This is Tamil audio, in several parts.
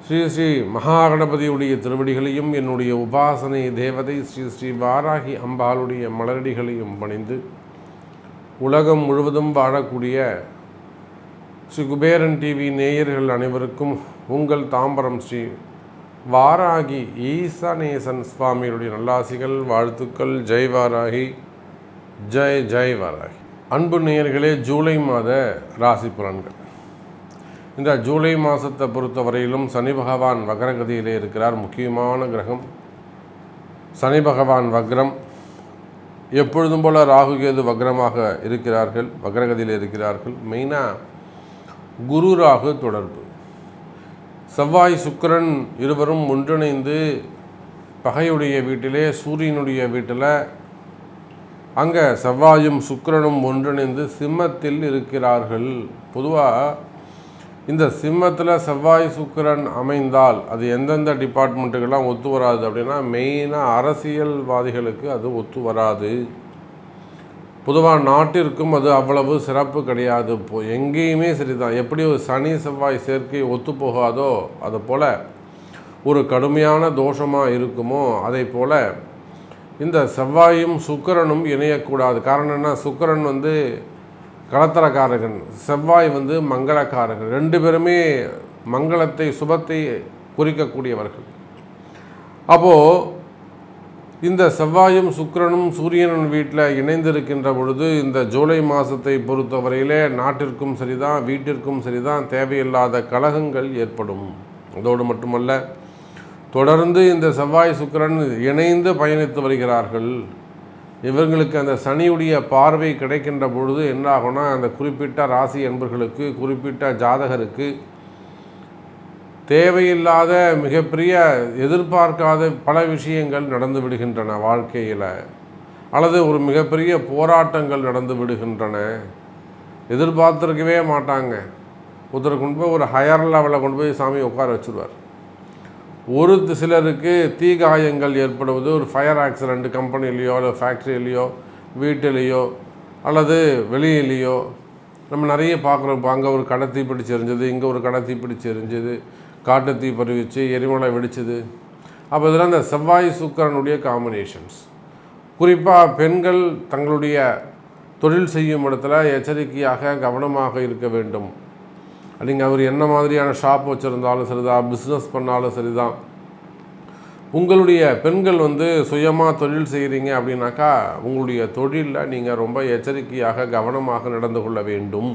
ஸ்ரீ ஸ்ரீ மகாகணபதியுடைய திருவடிகளையும் என்னுடைய உபாசனை தேவதை ஸ்ரீ ஸ்ரீ வாராகி அம்பாளுடைய மலரடிகளையும் பணிந்து உலகம் முழுவதும் வாழக்கூடிய ஸ்ரீ குபேரன் டிவி நேயர்கள் அனைவருக்கும் உங்கள் தாம்பரம் ஸ்ரீ வாராகி ஈசானேசன் சுவாமியுடைய நல்லாசிகள், வாழ்த்துக்கள். ஜெய் வாராகி, ஜெய் ஜெய் வாராகி. அன்பு நேயர்களே, ஜூலை மாத ராசி பலன்கள். இந்த ஜூலை மாதத்தை பொறுத்தவரையிலும் சனி பகவான் வக்ரகதியிலே இருக்கிறார். முக்கியமான கிரகம் சனி பகவான் வக்ரம். எப்பொழுதும் போல ராகு கேது வக்ரமாக இருக்கிறார்கள், வக்ரகதியில் இருக்கிறார்கள். மெயினாக குரு ராகு தொடர்பு. செவ்வாய் சுக்கிரன் இருவரும் ஒன்றிணைந்து பகையுடைய வீட்டிலே, சூரியனுடைய வீட்டில், அங்கே செவ்வாயும் சுக்கிரனும் ஒன்றிணைந்து சிம்மத்தில் இருக்கிறார்கள். பொதுவாக இந்த சிம்மத்தில் செவ்வாய் சுக்கிரன் அமைந்தால் அது எந்தெந்த டிபார்ட்மெண்ட்டுக்கெல்லாம் ஒத்து வராது அப்படின்னா, மெயினாக அரசியல்வாதிகளுக்கு அது ஒத்து வராது. பொதுவாக நாட்டிற்கும் அது அவ்வளவு சிறப்பு கிடையாது. எங்கேயுமே சரிதான். எப்படி ஒரு சனி செவ்வாய் சேர்க்கை ஒத்து போகாதோ அது போல் ஒரு கடுமையான தோஷமாக இருக்குமோ அதை போல் இந்த செவ்வாயும் சுக்கிரனும் இணையக்கூடாது. காரணம் என்ன? சுக்கிரன் கலத்தரக்காரகன், செவ்வாய் மங்களக்காரகன். ரெண்டு பேருமே மங்களத்தை, சுபத்தை குறிக்கக்கூடியவர்கள். அப்போது இந்த செவ்வாயும் சுக்கிரனும் சூரியனும் வீட்டில் இணைந்திருக்கின்ற பொழுது இந்த ஜூலை மாதத்தை பொறுத்தவரையிலே நாட்டிற்கும் சரிதான், வீட்டிற்கும் சரிதான், தேவையில்லாத கலகங்கள் ஏற்படும். அதோடு மட்டுமல்ல, தொடர்ந்து இந்த செவ்வாய் சுக்கிரன் இணைந்து பயணித்து வருகிறார்கள். இவர்களுக்கு அந்த சனியுடைய பார்வை கிடைக்கின்ற பொழுது என்ன ஆகும்னா, அந்த குறிப்பிட்ட ராசி அன்பர்களுக்கு, குறிப்பிட்ட ஜாதகருக்கு தேவையில்லாத மிகப்பெரிய எதிர்பார்க்காத பல விஷயங்கள் நடந்து விடுகின்றன வாழ்க்கையில். அல்லது ஒரு மிகப்பெரிய போராட்டங்கள் நடந்து விடுகின்றன. எதிர்பார்த்துருக்கவே மாட்டாங்க. ஒருத்தரை கொண்டு போய் ஒரு ஹையர் லெவலில் கொண்டு போய் சாமி உட்கார வச்சுருவார். ஒரு சிலருக்கு தீகாயங்கள் ஏற்படுவது, ஒரு ஃபயர் ஆக்சிடெண்ட் கம்பெனிலேயோ இல்லை ஃபேக்ட்ரியிலையோ வீட்டிலேயோ அல்லது வெளியிலேயோ நம்ம நிறைய பார்க்குறோம். அங்கே ஒரு கடை தீப்பிடிச்சு எரிஞ்சது, இங்கே ஒரு கடை தீப்பிடிச்சு எரிஞ்சது, காட்டு தீ பரவிச்சு, எரிமலை வெடிச்சது. அப்போ இதெல்லாம் இந்த செவ்வாய் சுக்கிரனுடைய காம்பினேஷன்ஸ். குறிப்பாக பெண்கள் தங்களுடைய தொழில் செய்யும் இடத்துல எச்சரிக்கையாக கவனமாக இருக்க வேண்டும். நீங்கள் அவர் என்ன மாதிரியான ஷாப் வச்சுருந்தாலும் சரிதான், பிஸ்னஸ் பண்ணாலும் சரிதான், உங்களுடைய பெண்கள் சுயமாக தொழில் செய்கிறீங்க அப்படின்னாக்கா உங்களுடைய தொழிலில் நீங்கள் ரொம்ப எச்சரிக்கையாக கவனமாக நடந்து கொள்ள வேண்டும்.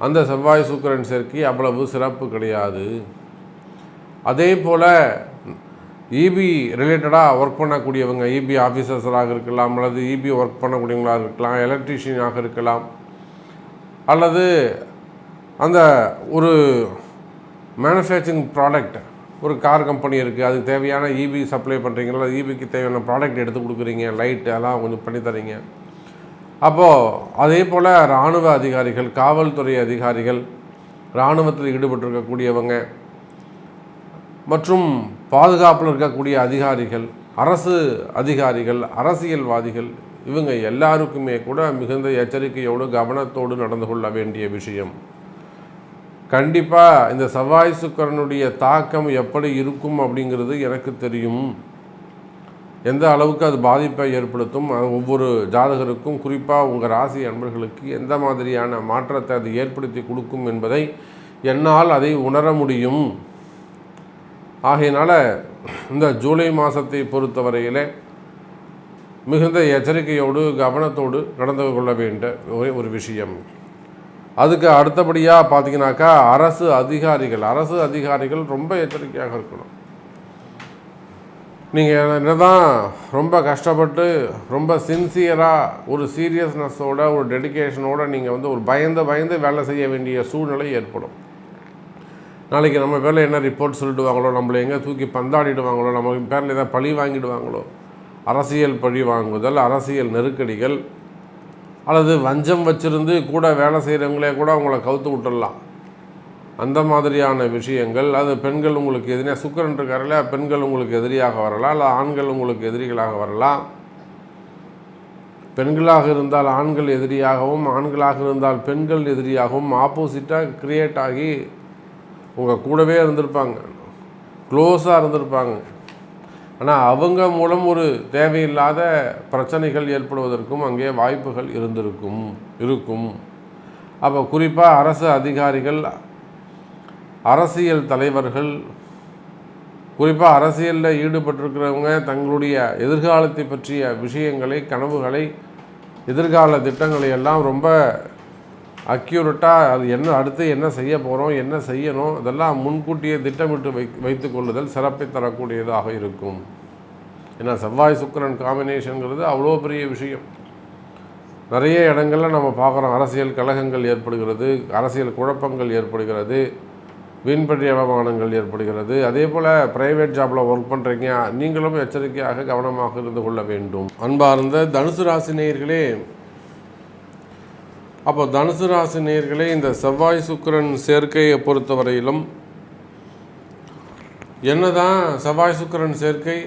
அந்த செவ்வாய் சுக்கிரன் சேர்க்கை அவ்வளவு சிறப்பு கிடையாது. அதே போல் இபி ரிலேட்டடாக ஒர்க் பண்ணக்கூடியவங்க, இபி ஆஃபீஸர்ஸராக இருக்கலாம், அல்லது இபி ஒர்க் பண்ணக்கூடியவங்களாக இருக்கலாம், எலக்ட்ரீஷியனாக இருக்கலாம், அல்லது அந்த ஒரு மேனுஃபேக்சரிங் ப்ராடக்ட், ஒரு கார் கம்பெனி இருக்குது, அதுக்கு தேவையான இபி சப்ளை பண்ணுறீங்களா, இபிக்கு தேவையான ப்ராடக்ட் எடுத்து கொடுக்குறீங்க, லைட் எல்லாம் கொஞ்சம் பண்ணித்தரீங்க. அப்போது அதே போல் இராணுவ அதிகாரிகள், காவல்துறை அதிகாரிகள், இராணுவத்தில் ஈடுபட்டிருக்கக்கூடியவங்க மற்றும் பாதுகாப்பில் இருக்கக்கூடிய அதிகாரிகள், அரசு அதிகாரிகள், அரசியல்வாதிகள், இவங்க எல்லாருக்குமே கூட மிகுந்த எச்சரிக்கையோடு கவனத்தோடு நடந்து கொள்ள வேண்டிய விஷயம். கண்டிப்பாக இந்த செவ்வாய் சுக்கிரனுடைய தாக்கம் எப்படி இருக்கும் அப்படிங்கிறது எனக்கு தெரியும். எந்த அளவுக்கு அது பாதிப்பை ஏற்படுத்தும், ஒவ்வொரு ஜாதகருக்கும், குறிப்பாக உங்கள் ராசி அன்பர்களுக்கு எந்த மாதிரியான மாற்றத்தை அது ஏற்படுத்தி கொடுக்கும் என்பதை என்னால் அதை உணர முடியும். ஆகையினால் இந்த ஜூலை மாதத்தை பொறுத்தவரையில் மிகுந்த எச்சரிக்கையோடு கவனத்தோடு நடந்து கொள்ள வேண்டிய ஒரு விஷயம். அதுக்கு அடுத்தபடியாக பார்த்தீங்கன்னாக்கா அரசு அதிகாரிகள் ரொம்ப எச்சரிக்கையாக இருக்கணும். நீங்கள் என்னதான் ரொம்ப கஷ்டப்பட்டு ரொம்ப சின்சியராக ஒரு சீரியஸ்னஸோட ஒரு டெடிக்கேஷனோட நீங்கள் ஒரு பயந்து வேலை செய்ய வேண்டிய சூழ்நிலை ஏற்படும். நாளைக்கு நம்ம பேரில் என்ன ரிப்போர்ட் சொல்லிடுவாங்களோ, நம்மளை எங்கே தூக்கி பந்தாடிடுவாங்களோ, நம்ம பேரில் ஏதாவது பழி வாங்கிடுவாங்களோ, அரசியல் பழி வாங்குதல், அரசியல் நெருக்கடிகள், அல்லது வஞ்சம் வச்சுருந்து கூட வேலை செய்கிறவங்களே கூட அவங்கள கவுத்து விட்டுடலாம். அந்த மாதிரியான விஷயங்கள். அது பெண்கள் உங்களுக்கு எதிரியாக, சுக்கிரன் இருக்காருல்ல, பெண்கள் உங்களுக்கு எதிரியாக வரலாம், இல்லை ஆண்கள் உங்களுக்கு எதிரிகளாக வரலாம். பெண்களாக இருந்தால் ஆண்கள் எதிரியாகவும், ஆண்களாக இருந்தால் பெண்கள் எதிரியாகவும் ஆப்போசிட்டாக கிரியேட் ஆகி உங்கள் கூடவே இருந்திருப்பாங்க, க்ளோஸாக இருந்திருப்பாங்க. ஆனால் அவங்க மூலம் ஒரு தேவையில்லாத பிரச்சனைகள் ஏற்படுவதற்கும் அங்கே வாய்ப்புகள் இருக்கும். அப்போ குறிப்பாக அரசு அதிகாரிகள், அரசியல் தலைவர்கள், குறிப்பாக அரசியலில் ஈடுபட்டிருக்கிறவங்க தங்களுடைய எதிர்காலத்தை பற்றிய விஷயங்களை, கனவுகளை, எதிர்கால திட்டங்களை எல்லாம் ரொம்ப அக்யூரேட்டாக அது அடுத்து என்ன செய்ய போகிறோம், என்ன செய்யணும், இதெல்லாம் முன்கூட்டியே திட்டமிட்டு வைத்து கொள்ளுதல் சிறப்பை தரக்கூடியதாக இருக்கும். ஏன்னா செவ்வாய் சுக்கிரன் காம்பினேஷனுங்கிறது அவ்வளோ பெரிய விஷயம். நிறைய இடங்களில் நம்ம பார்க்குறோம், அரசியல் கலகங்கள் ஏற்படுகிறது, அரசியல் குழப்பங்கள் ஏற்படுகிறது, வீண்பற்றிய அவமானங்கள் ஏற்படுகிறது. அதே போல் ப்ரைவேட் ஜாபில் ஒர்க் பண்ணுறீங்க, நீங்களும் எச்சரிக்கையாக கவனமாக இருந்து கொள்ள வேண்டும். அன்பார்ந்த தனுசு ராசி நேயர்களே, அப்போ தனுசு ராசி நேயர்களே, இந்த செவ்வாய் சுக்கிரன் சேர்க்கையை பொறுத்தவரையிலும் என்னதான் செவ்வாய் சுக்கிரன் சேர்க்கை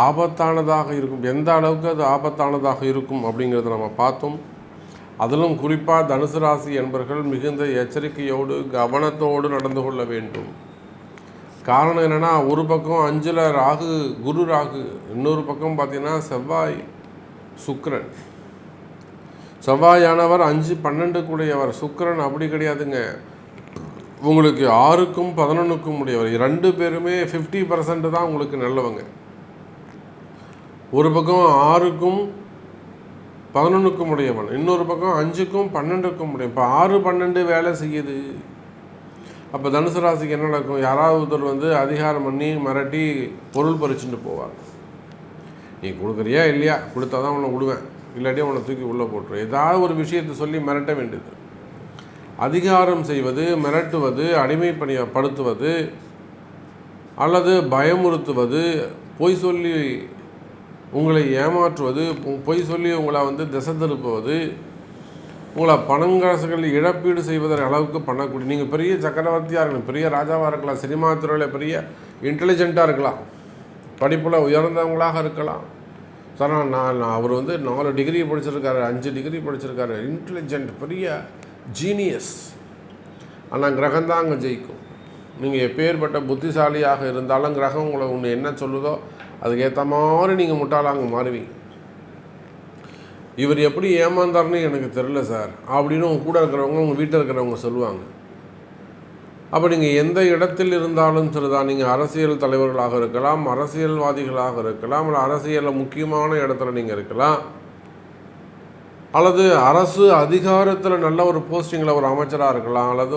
ஆபத்தானதாக இருக்கும், எந்த அளவுக்கு அது ஆபத்தானதாக இருக்கும் அப்படிங்கிறத நம்ம பார்த்தோம். அதிலும் குறிப்பாக தனுசு ராசி என்பவர்கள் மிகுந்த எச்சரிக்கையோடு கவனத்தோடு நடந்து கொள்ள வேண்டும். காரணம் என்னென்னா, ஒரு பக்கம் 5ல் ராகு, குரு ராகு, இன்னொரு பக்கம் பார்த்திங்கன்னா செவ்வாய் சுக்கிரன். செவ்வாயானவர் 5, 12 கூடியவர். சுக்கிரன் அப்படி கிடையாதுங்க, உங்களுக்கு 6க்கும் 11க்கும் உடையவர். 2 பேருமே 50% தான் உங்களுக்கு நல்லவங்க. ஒரு பக்கம் 6க்கும் 11க்கும் உடையவன், இன்னொரு பக்கம் 5க்கும் 12க்கும் உடையவன். இப்போ 6, 12 வேலை செய்யுது. அப்போ தனுசு ராசிக்கு என்ன நடக்கும்? யாராவது ஒருத்தர் அதிகாரம் பண்ணி மிரட்டி பொருள் பறிச்சுட்டு போவார். நீ கொடுக்குறியா இல்லையா, கொடுத்தா தான் உன்னை விடுவேன், இல்லாட்டியும் உன்னை தூக்கி உள்ளே போட்டுருவேன். ஏதாவது ஒரு விஷயத்தை சொல்லி மிரட்ட வேண்டியது. அதிகாரம் செய்வது, மிரட்டுவது, அடிமைப்படுத்துவது, அல்லது பயமுறுத்துவது, பொய் சொல்லி உங்களை ஏமாற்றுவது, பொய் சொல்லி உங்களை திசை திருப்புவது, உங்களை பணங்காசுகள் இழப்பீடு செய்வதற்கு அளவுக்கு பண்ணக்கூடிய, நீங்கள் பெரிய சக்கரவர்த்தியாக இருக்கலாம், பெரிய ராஜாவாக இருக்கலாம், சினிமா துறையில் பெரிய இன்டெலிஜென்ட்டாக இருக்கலாம், படிப்பில் உயர்ந்தவங்களாக இருக்கலாம். சார் அவர் 4 டிகிரி படிச்சிருக்காரு, 5 டிகிரி படிச்சிருக்காரு, இன்டெலிஜென்ட், பெரிய ஜீனியஸ். ஆனால் கிரகம்தான் அங்கே ஜெயிக்கும். நீங்கள் எப்பேற்பட்ட புத்திசாலியாக இருந்தாலும் கிரகம் உங்களை ஒன்று என்ன சொல்லுதோ அதுக்கேற்ற மாதிரி நீங்கள் முட்டாளாங்க மாறுவீங்க. இவர் எப்படி ஏமாந்தார்னு எனக்கு தெரில சார் அப்படின்னு உங்கள் கூட இருக்கிறவங்க, உங்கள் வீட்டில் இருக்கிறவங்க சொல்லுவாங்க. அப்போ நீங்கள் எந்த இடத்தில் இருந்தாலும் சரிதான், நீங்கள் அரசியல் தலைவர்களாக இருக்கலாம், அரசியல்வாதிகளாக இருக்கலாம், இல்லை அரசியலில் முக்கியமான இடத்துல நீங்கள் இருக்கலாம், அல்லது அரசு அதிகாரத்தில் நல்ல ஒரு போஸ்டிங்கில் ஒரு அமைச்சராக இருக்கலாம், அல்லது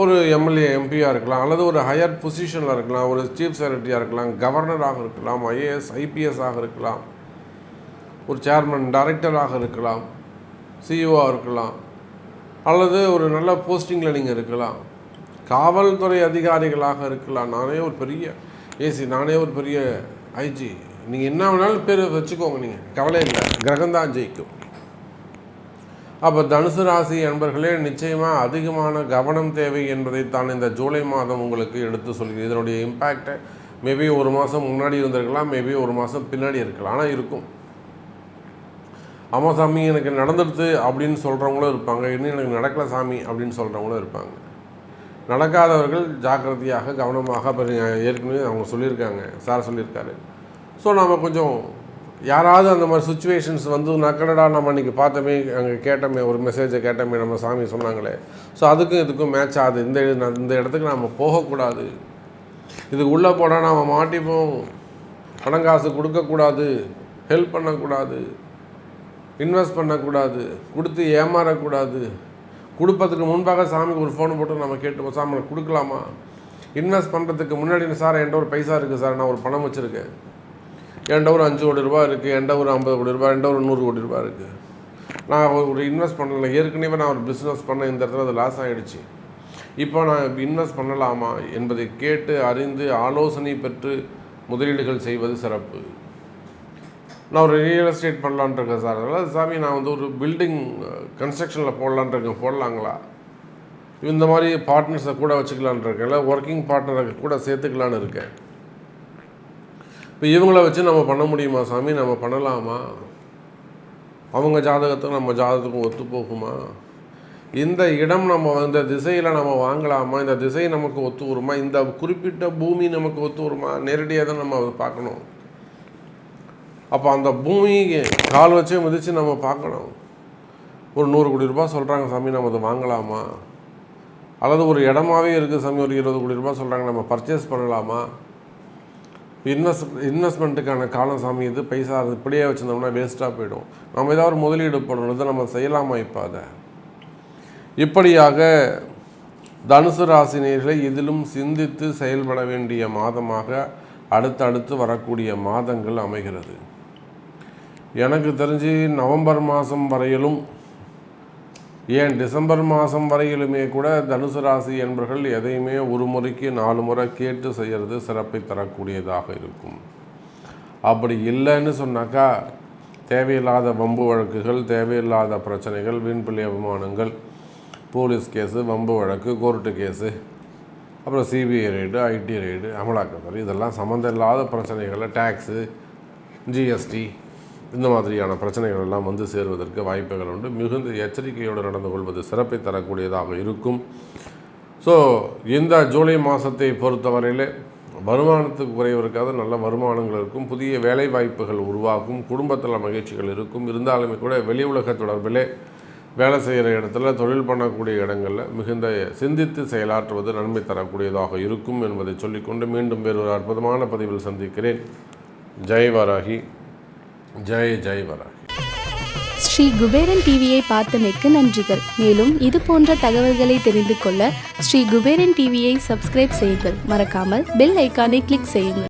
ஒரு எம்எல்ஏ எம்பியாக இருக்கலாம், அல்லது ஒரு ஹையர் பொசிஷனில் இருக்கலாம், ஒரு சீஃப் செக்ரட்டரியாக இருக்கலாம், கவர்னராக இருக்கலாம், ஐஏஎஸ் ஐபிஎஸ்ஸாக இருக்கலாம், ஒரு சேர்மன் டைரக்டராக இருக்கலாம், சிஇஓவாக இருக்கலாம், அல்லது ஒரு நல்ல போஸ்டிங்கில் நீங்கள் இருக்கலாம், காவல்துறை அதிகாரிகளாக இருக்கலாம். நானே ஒரு பெரிய ஏசி, நானே ஒரு பெரிய ஐஜி, நீங்கள் என்ன வேணாலும் பேர் வச்சுக்கோங்க, நீங்கள் கவலை இல்லை, கிரகம்தான் ஜெயிக்கும். அப்போ தனுசு ராசி என்பர்களே, நிச்சயமாக அதிகமான கவனம் தேவை என்பதைத்தான் இந்த ஜூலை மாதம் உங்களுக்கு எடுத்து சொல்கிறேன். இதனுடைய இம்பேக்டை மேபி 1 மாதம் முன்னாடி இருந்திருக்கலாம், மேபி 1 மாதம் பின்னாடி இருக்கலாம், ஆனால் இருக்கும். ஆமாம் சாமி எனக்கு நடந்துடுது அப்படின்னு சொல்கிறவங்களும் இருப்பாங்க, இன்னும் எனக்கு நடக்கலை சாமி அப்படின்னு சொல்கிறவங்களும் இருப்பாங்க. நடக்காதவர்கள் ஜாக்கிரதையாக கவனமாக, இப்போ ஏற்கனவே அவங்க சொல்லியிருக்காங்க, சார் சொல்லியிருக்காரு. ஸோ நாம் கொஞ்சம் யாராவது அந்த மாதிரி சுச்சுவேஷன்ஸ் நக்கடடா நம்ம அன்றைக்கி பார்த்தோமே, அங்கே கேட்டோமே, ஒரு மெசேஜை கேட்டோமே, நம்ம சாமி சொன்னாங்களே, ஸோ அதுக்கும் இதுக்கும் மேட்ச் ஆகுது, இந்த இடத்துக்கு நம்ம போகக்கூடாது, இதுக்கு உள்ளே போனால் நாம் மாட்டிப்போம், பணம் காசு கொடுக்கக்கூடாது, ஹெல்ப் பண்ணக்கூடாது, இன்வெஸ்ட் பண்ணக்கூடாது, கொடுத்து ஏமாறக்கூடாது, கொடுப்பதுக்கு முன்பாக சாமிக்கு ஒரு ஃபோன் போட்டு நம்ம கேட்டுப்போம், சாமி கொடுக்கலாமா, இன்வெஸ்ட் பண்ணுறதுக்கு முன்னாடி சார் என்கிட்ட ஒரு பைசா இருக்குது சார், நான் ஒரு பணம் வச்சுருக்கேன், என்கிட்ட ஒரு 5 கோடி ரூபா இருக்குது, என்கிட்ட ஒரு 50 கோடி ரூபா, என்கிட்ட ஒரு 100 கோடி ரூபா இருக்குது, நான் ஒரு இன்வெஸ்ட் பண்ணலை, ஏற்கனவே நான் ஒரு பிஸ்னஸ் பண்ண இந்த இடத்துல அது லாஸ் ஆகிடுச்சு, இப்போ நான் இன்வெஸ்ட் பண்ணலாமா என்பதை கேட்டு அறிந்து ஆலோசனை பெற்று முதலீடுகள் செய்வது சிறப்பு. நான் ஒரு ரியல் எஸ்டேட் பண்ணலான் இருக்கேன் சார், அதாவது சாமி நான் ஒரு பில்டிங் கன்ஸ்ட்ரக்ஷனில் போடலான் இருக்கேன், போடலாங்களா, இந்த மாதிரி பார்ட்னர்ஸை கூட வச்சுக்கலான் இருக்கேன், இல்லை ஒர்க்கிங் பார்ட்னரை கூட சேர்த்துக்கலான்னு இருக்கேன், இப்போ இவங்கள வச்சு நம்ம பண்ண முடியுமா சாமி, நம்ம பண்ணலாமா, அவங்க ஜாதகத்துக்கும் நம்ம ஜாதகத்துக்கும் ஒத்து போகுமா? இந்த இடம் நம்ம இந்த திசையில் நம்ம வாங்கலாமா? இந்த திசை நமக்கு ஒத்து வருமா? இந்த குறிப்பிட்ட பூமி நமக்கு ஒத்து வருமா? நேரடியாக தான் நம்ம அதை பார்க்கணும். அப்போ அந்த பூமி கால் வச்சே மிதித்து நம்ம பார்க்கணும். ஒரு 100 கோடி ரூபாய் சொல்கிறாங்க சாமி, நம்ம அதை வாங்கலாமா? அல்லது ஒரு இடமாவே இருக்குது சாமி, ஒரு 20 கோடி ரூபாய் சொல்கிறாங்க, நம்ம பர்ச்சேஸ் பண்ணலாமா? இன்வெஸ்ட்மெண்ட்டுக்கான காலம் சாமி, இது பைசா அது இப்படியே வச்சுருந்தோம்னா வேஸ்ட்டாக போயிடும். நம்ம ஏதாவது ஒரு முதலீடு பண்ணுறது நம்ம செய்யலாமா? இப்போ அதை இப்படியாக தனுசு ராசினியர்களை இதிலும் சிந்தித்து செயல்பட வேண்டிய மாதமாக அடுத்தடுத்து வரக்கூடிய மாதங்கள் அமைகிறது. எனக்கு தெரிஞ்சு நவம்பர் மாதம் வரையிலும், ஏன் டிசம்பர் மாதம் வரையிலுமே கூட தனுசு ராசி என்பவர்கள் எதையுமே ஒரு முறைக்கு 4 முறை கேட்டு செய்கிறது சிறப்பை தரக்கூடியதாக இருக்கும். அப்படி இல்லைன்னு சொன்னாக்கா தேவையில்லாத வம்பு வழக்குகள், தேவையில்லாத பிரச்சனைகள், வீண்பிள்ளை அவமானங்கள், போலீஸ் கேஸு, வம்பு வழக்கு, கோர்ட்டு கேஸு, அப்புறம் சிபிஐ ரைடு, ஐடி ரைடு, அமலாக்கத்துறை, இதெல்லாம் சம்மந்தம் இல்லாத பிரச்சனைகளை, டேக்ஸு, ஜிஎஸ்டி, இந்த மாதிரியான பிரச்சனைகள் எல்லாம் வந்து சேருவதற்கு வாய்ப்புகள் உண்டு. மிகுந்த எச்சரிக்கையோடு நடந்து கொள்வது சிறப்பை தரக்கூடியதாக இருக்கும். ஸோ இந்த ஜூலை மாதத்தை பொறுத்தவரையில் வருமானத்துக்கு குறைவு இருக்காது, நல்ல வருமானங்கள் இருக்கும், புதிய வேலை வாய்ப்புகள் உருவாகும், குடும்பத்தில் மகிழ்ச்சிகள் இருக்கும். இருந்தாலுமே கூட வெளி உலக தொடர்பிலே வேலை செய்கிற இடத்துல, தொழில் பண்ணக்கூடிய இடங்களில் மிகுந்த சிந்தித்து செயலாற்றுவது நன்மை தரக்கூடியதாக இருக்கும் என்பதை சொல்லிக்கொண்டு மீண்டும் வேறொரு அற்புதமான பதிவில் சந்திக்கிறேன். ஜெய் வராகி, ஜெய் ஜெய் வராகி. ஸ்ரீ குபேரன் டிவியை பார்த்தமைக்கு நன்றிகள். மேலும் இது போன்ற தகவல்களை தெரிந்து கொள்ள ஸ்ரீ குபேரன் டிவியை சப்ஸ்கிரைப் செய்யுங்கள். மறக்காமல் பெல் ஐக்கானை கிளிக் செய்யுங்கள்.